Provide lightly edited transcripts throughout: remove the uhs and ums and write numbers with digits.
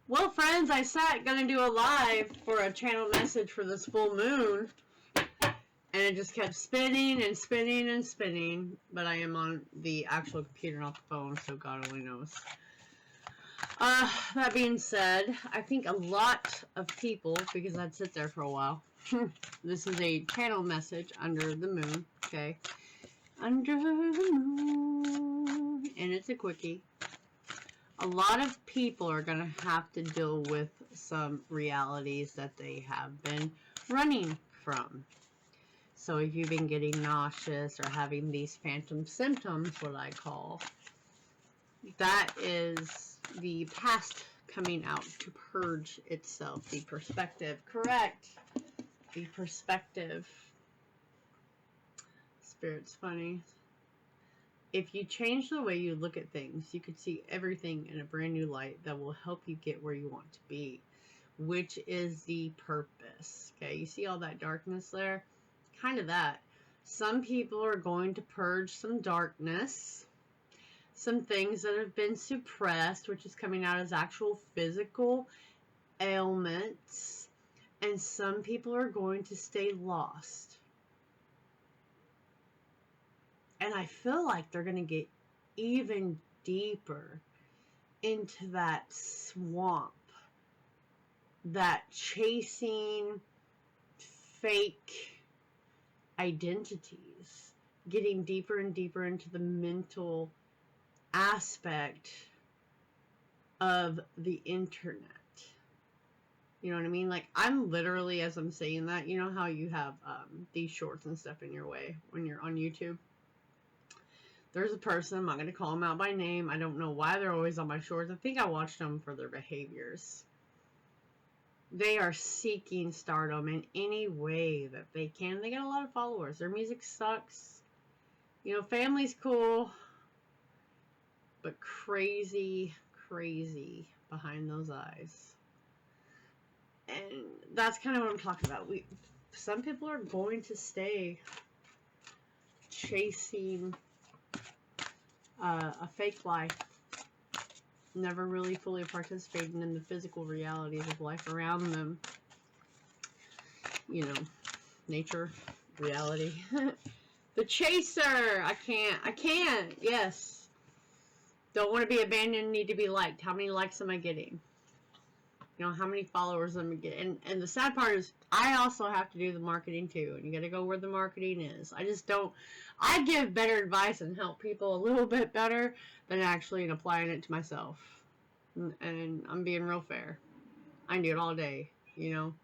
Well, friends, I sat gonna do a live for a channel message for this full moon, and it just kept spinning and spinning and spinning. But I am on the actual computer, not the phone, so God only knows. That being said, I think a lot of people, because I'd sit there for a while. This is a channel message under the moon, okay? Under the moon, and it's a quickie. A lot of people are going to have to deal with some realities that they have been running from. So if you've been getting nauseous or having these phantom symptoms, what I call, that is the past coming out to purge itself. The perspective, correct. The perspective. Spirit's funny. If you change the way you look at things, you could see everything in a brand new light that will help you get where you want to be, which is the purpose. Okay, you see all that darkness there? Kind of that. Some people are going to purge some darkness, some things that have been suppressed, which is coming out as actual physical ailments, and some people are going to stay lost. And I feel like they're going to get even deeper into that swamp, that chasing fake identities, getting deeper and deeper into the mental aspect of the internet. You know what I mean? Like, I'm literally, as I'm saying that, you know how you have these shorts and stuff in your way when you're on YouTube? There's a person, I'm not going to call them out by name. I don't know why they're always on my shorts. I think I watched them for their behaviors. They are seeking stardom in any way that they can. They get a lot of followers. Their music sucks. You know, family's cool. But crazy, crazy behind those eyes. And that's kind of what I'm talking about. Some people are going to stay chasing a fake life, never really fully participating in the physical realities of life around them. You know, nature, reality. The chaser! I can't, yes. Don't want to be abandoned, need to be liked. How many likes am I getting? You know, how many followers am I getting? And the sad part is, I also have to do the marketing too. And you got to go where the marketing is. I just don't. I give better advice and help people a little bit better than actually applying it to myself. And I'm being real fair. I do it all day, you know.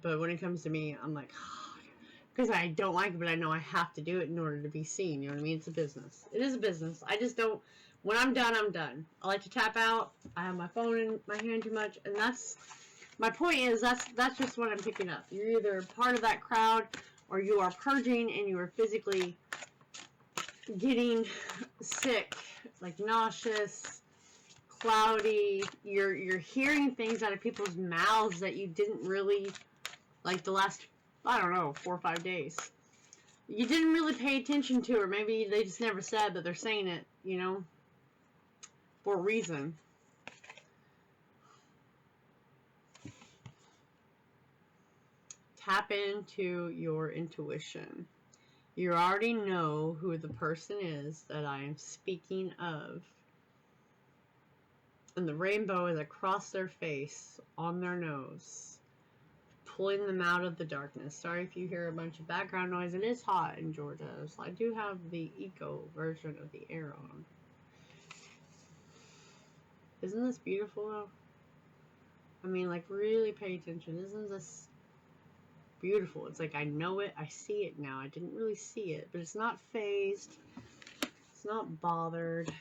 But when it comes to me, I'm like, because I don't like it, but I know I have to do it in order to be seen. You know what I mean? It's a business. It is a business. I just don't. When I'm done, I'm done. I like to tap out. I have my phone in my hand too much, and that's my point. Is that's just what I'm picking up. You're either part of that crowd, or you are purging, and you are physically getting sick, like nauseous, cloudy. You're hearing things out of people's mouths that you didn't really, like the last, I don't know, 4 or 5 days. You didn't really pay attention to, or maybe they just never said, but they're saying it, you know, for a reason. Tap into your intuition. You already know who the person is that I am speaking of. And the rainbow is across their face, on their nose, pulling them out of the darkness. Sorry if you hear a bunch of background noise. It is hot in Georgia, so I do have the eco version of the air on. Isn't this beautiful though? I mean, like, really pay attention. Isn't this beautiful? It's like I know it. I see it now. I didn't really see it, but it's not phased. It's not bothered.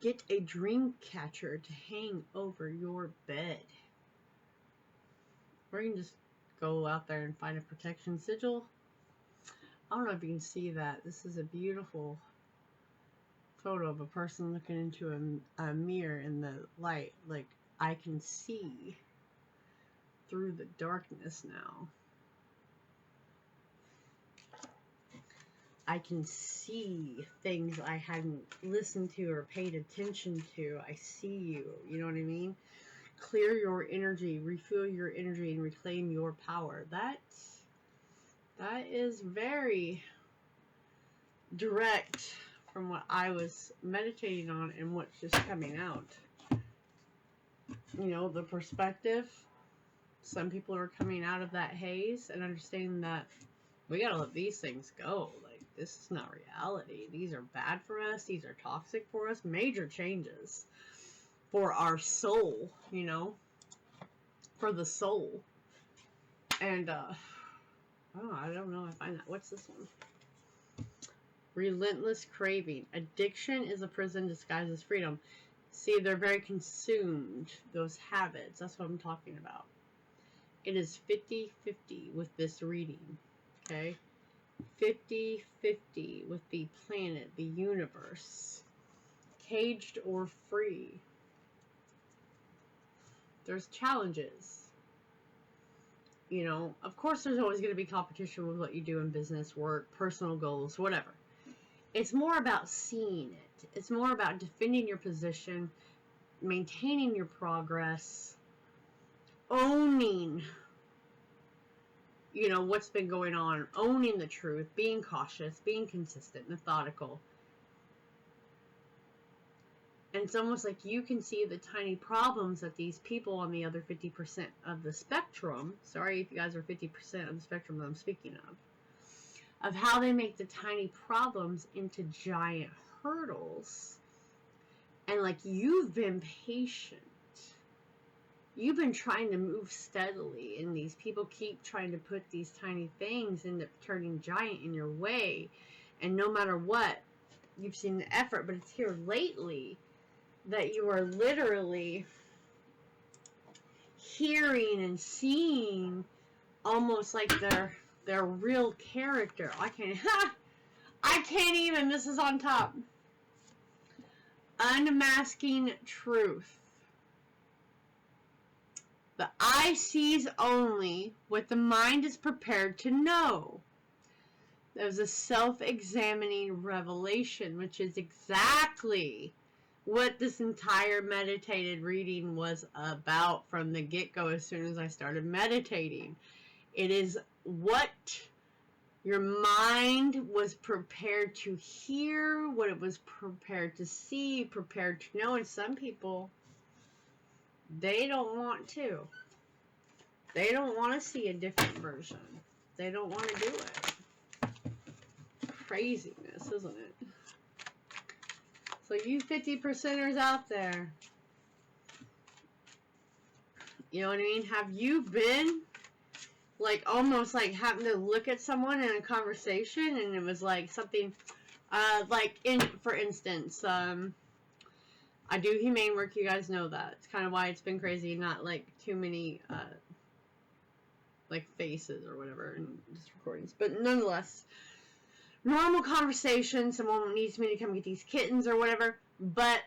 Get a dream catcher to hang over your bed. Or you can just go out there and find a protection sigil. I don't know if you can see that. This is a beautiful photo of a person looking into a mirror in the light. Like, I can see through the darkness now. I can see things I hadn't listened to or paid attention to. I see you. You know what I mean? Clear your energy, refuel your energy, and reclaim your power. That is very direct from what I was meditating on and what's just coming out. You know, the perspective. Some people are coming out of that haze and understanding that we gotta let these things go. Like, this is not reality. These are bad for us. These are toxic for us. Major changes for our soul, you know, for the soul. And, oh, I don't know. I find that. What's this one? Relentless craving. Addiction is a prison disguised as freedom. See, they're very consumed, those habits. That's what I'm talking about. It is 50-50 with this reading. Okay? 50-50 with the planet, the universe. Caged or free. There's challenges. You know, of course there's always going to be competition with what you do in business, work, personal goals, whatever. It's more about seeing it. It's more about defending your position, maintaining your progress, owning, you know, what's been going on, owning the truth, being cautious, being consistent, methodical. And it's almost like you can see the tiny problems that these people on the other 50% of the spectrum, sorry if you guys are 50% of the spectrum that I'm speaking of how they make the tiny problems into giant hurdles. And like, you've been patient. You've been trying to move steadily, and these people keep trying to put these tiny things into turning giant in your way. And no matter what, you've seen the effort, but it's here lately that you are literally hearing and seeing almost like their real character. I can't even, this is on top. Unmasking truth. The eye sees only what the mind is prepared to know. There's a self-examining revelation, which is exactly what this entire meditated reading was about from the get-go as soon as I started meditating. It is what your mind was prepared to hear, what it was prepared to see, prepared to know. And some people, they don't want to. They don't want to see a different version. They don't want to do it. Craziness, isn't it? So you 50%ers out there, you know what I mean? Have you been like almost like having to look at someone in a conversation and it was like something like for instance, I do humane work, you guys know that. It's kind of why it's been crazy, not like too many like faces or whatever in just recordings. But nonetheless, normal conversation, someone needs me to come get these kittens or whatever, but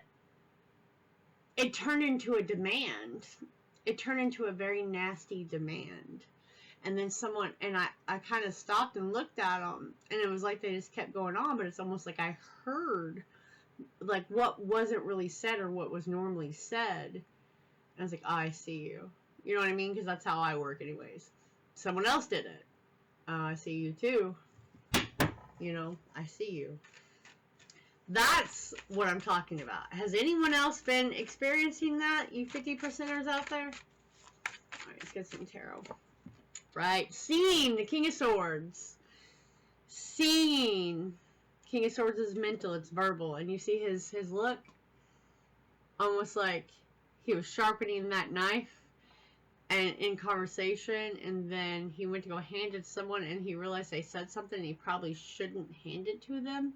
it turned into a demand. It turned into a very nasty demand. And then someone, and I kind of stopped and looked at them, and it was like they just kept going on, but it's almost like I heard like what wasn't really said or what was normally said. And I was like, oh, I see you. You know what I mean? Because that's how I work anyways. Someone else did it. I see you too. You know, I see you. That's what I'm talking about. Has anyone else been experiencing that? You 50%ers out there? Alright, let's get some tarot. Right. Seeing the King of Swords. Seeing. King of Swords is mental. It's verbal. And you see his look. Almost like he was sharpening that knife. And in conversation. And then he went to go hand it to someone. And he realized they said something. And he probably shouldn't hand it to them.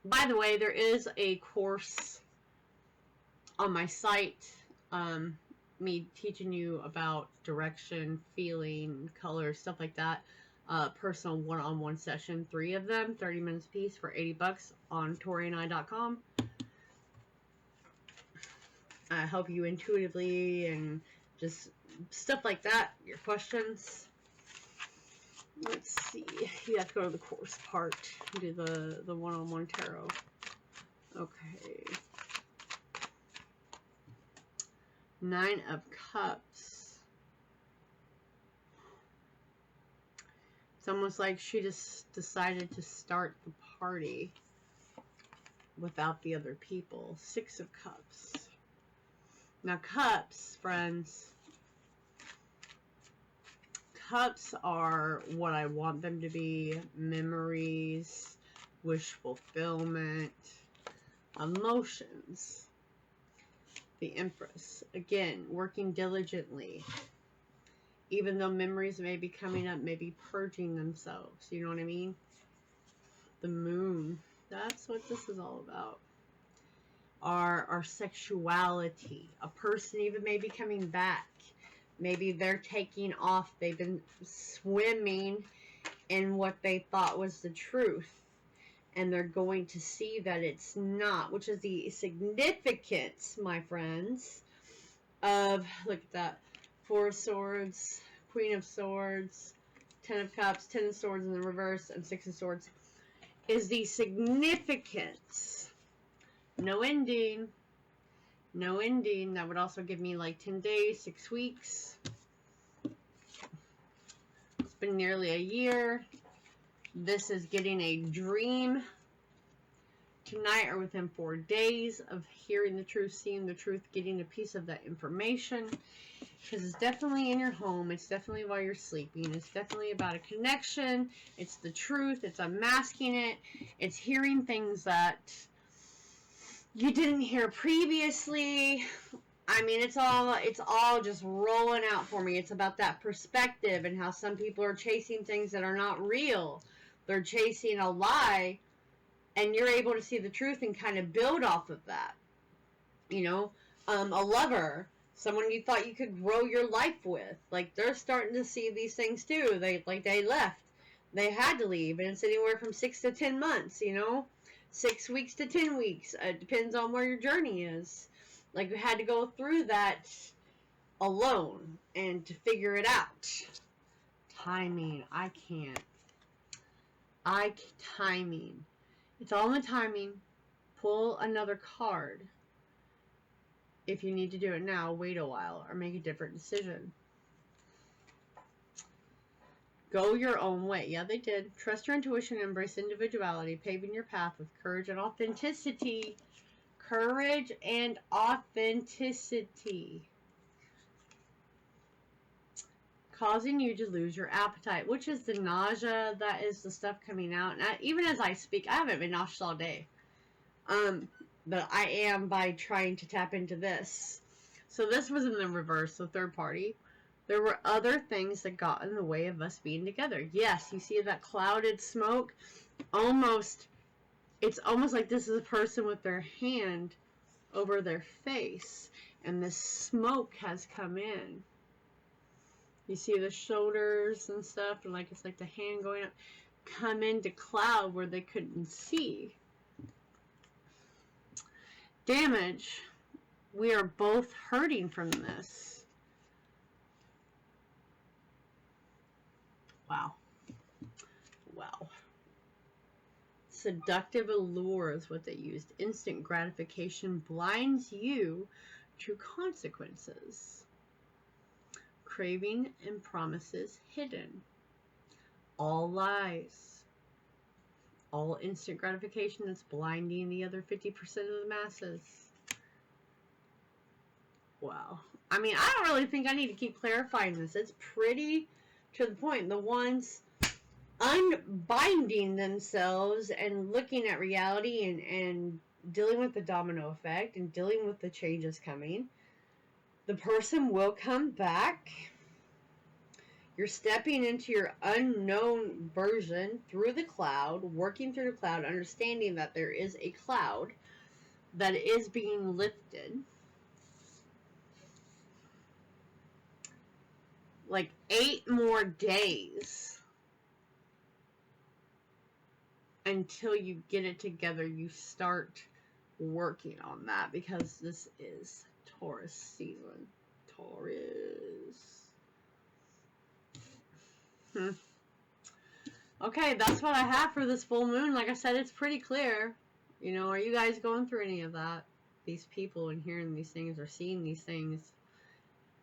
By the way, there is a course on my site. Me teaching you about direction, feeling, color, stuff like that. Personal one-on-one session, 3 of them, 30 minutes a piece for $80 on Taurean.com. I help you intuitively and just stuff like that. Your questions. Let's see. You have to go to the course part. Do the one-on-one tarot. Okay. 9 of Cups. It's almost like she just decided to start the party without the other people. 6 of Cups. Now, Cups, friends. Cups are what I want them to be. Memories, wish fulfillment, emotions. The Empress. Again, working diligently. Even though memories may be coming up, maybe purging themselves. You know what I mean? The Moon. That's what this is all about. Our sexuality. A person even may be coming back. Maybe they're taking off. They've been swimming in what they thought was the truth. And they're going to see that it's not. Which is the significance, my friends, of, look at that, 4 of Swords, Queen of Swords, 10 of Cups, 10 of Swords in the reverse, and 6 of Swords, is the significance. No ending. No ending. That would also give me like 10 days, 6 weeks. It's been nearly a year. This is getting a dream tonight or within 4 days of hearing the truth, seeing the truth, getting a piece of that information. Because it's definitely in your home. It's definitely while you're sleeping. It's definitely about a connection. It's the truth. It's unmasking it. It's hearing things that you didn't hear previously. I mean, it's all just rolling out for me. It's about that perspective and how some people are chasing things that are not real. They're chasing a lie, and you're able to see the truth and kind of build off of that. You know, a lover, someone you thought you could grow your life with, like they're starting to see these things too. They left. They had to leave, and it's anywhere from 6 to 10 months, you know. 6 weeks to 10 weeks. It depends on where your journey is. Like, we had to go through that alone and to figure it out. Timing. Timing. It's all in the timing. Pull another card. If you need to do it now, wait a while or make a different decision. Go your own way. Yeah, they did. Trust your intuition and embrace individuality, paving your path with courage and authenticity. Courage and authenticity. Causing you to lose your appetite, which is the nausea. That is the stuff coming out. Now, even as I speak, I haven't been nauseous all day. But I am by trying to tap into this. So this was in the reverse, the third party. There were other things that got in the way of us being together. Yes, you see that clouded smoke? It's almost like this is a person with their hand over their face. And the smoke has come in. You see the shoulders and stuff, and like it's like the hand going up, come into cloud where they couldn't see. Damage. We are both hurting from this. Wow. Wow. Seductive allure is what they used. Instant gratification blinds you to consequences. Craving and promises hidden. All lies. All instant gratification that's blinding the other 50% of the masses. Wow. I mean, I don't really think I need to keep clarifying this. It's pretty to the point. The ones unbinding themselves and looking at reality and dealing with the domino effect and dealing with the changes coming. The person will come back. You're stepping into your unknown version through the cloud, working through the cloud, understanding that there is a cloud that is being lifted. Like 8 more days until you get it together. You start working on that because this is Taurus season. Taurus. Okay, that's what I have for this full moon. Like I said, it's pretty clear. You know, are you guys going through any of that? These people and hearing these things or seeing these things?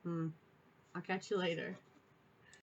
I'll catch you later.